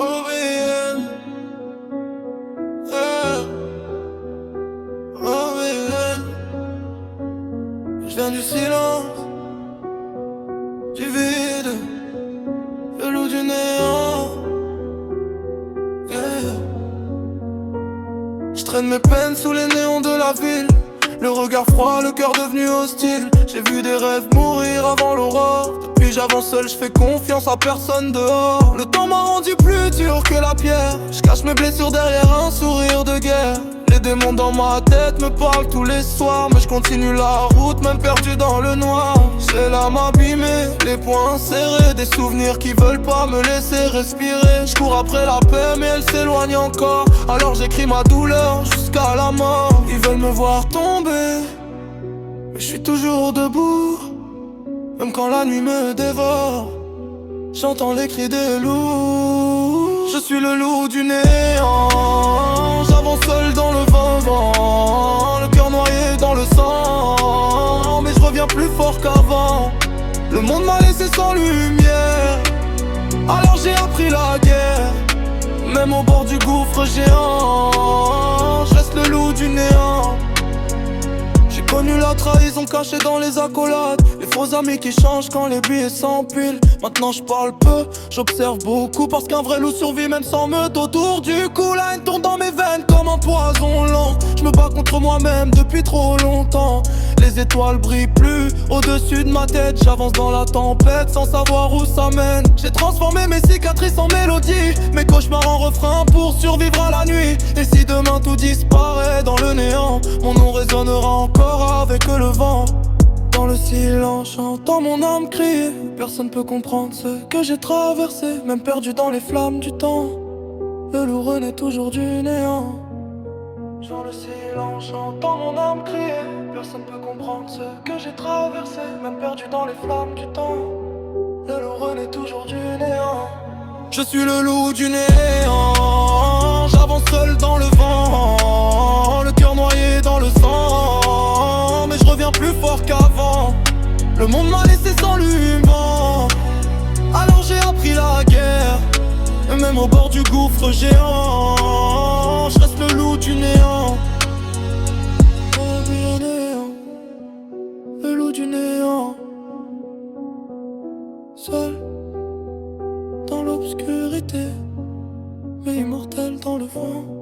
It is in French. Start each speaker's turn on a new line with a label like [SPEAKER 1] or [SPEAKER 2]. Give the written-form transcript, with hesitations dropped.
[SPEAKER 1] OVN, OVN. Je viens du silence, du vide, le loup du néant. Je traîne mes peines sous les néons de la ville. Le regard froid, le cœur devenu hostile. J'ai vu des rêves mourir avant l'aurore. Depuis j'avance seul, je fais confiance à personne dehors. Le temps m'a rendu plus dur que la pierre. Je cache mes blessures derrière un sourire de guerre. Les démons dans ma tête me parlent tous les soirs, mais je continue la route même perdu dans le noir. J'ai l'âme abîmée, les poings serrés, des souvenirs qui veulent pas me laisser respirer. Je cours après la paix mais elle s'éloigne encore. Alors j'écris ma douleur jusqu'à la mort. Ils veulent me voir tomber, mais je suis toujours debout. Même quand la nuit me dévore, j'entends les cris des loups. Je suis le loup du néant. J'avance seul dans le vent, le cœur noyé dans le sang. Mais je reviens plus fort qu'avant. Le monde m'a laissé sans lumière, alors j'ai appris la guerre. Même au bord du gouffre géant, je reste le loup du néant. J'ai connu la trahison cachée dans les accolades, les faux amis qui changent quand les billets s'empilent. Maintenant je parle peu, j'observe beaucoup, parce qu'un vrai loup survit même sans meute autour du cou. La haine tourne dans mes veines comme un poison lent. Je me bats contre moi-même depuis trop longtemps. Les étoiles brillent plus au-dessus de ma tête. J'avance dans la tempête sans savoir où ça mène. J'ai transformé mes cicatrices en mélodie, mes cauchemars en refrain pour survivre à la nuit. Et si demain tout disparaît dans le néant, mon nom résonnera encore avec le vent. Dans le silence, j'entends mon âme crier. Personne peut comprendre ce que j'ai traversé, même perdu dans les flammes du temps. Le loup renaît toujours du néant. Dans le silence, j'entends mon âme crier. Personne peut comprendre ce que j'ai traversé, même perdu dans les flammes du temps. Le loup renaît toujours du néant. Je suis le loup du néant. J'avance seul dans le vent, le cœur noyé dans le sang. Mais je reviens plus fort qu'avant. Le monde m'a laissé sans lumière, alors j'ai appris la guerre. Et même au bord du gouffre géant, je reste le loup du néant. Oh, du néant, le loup du néant. Seul dans l'obscurité, mais immortel dans le vent.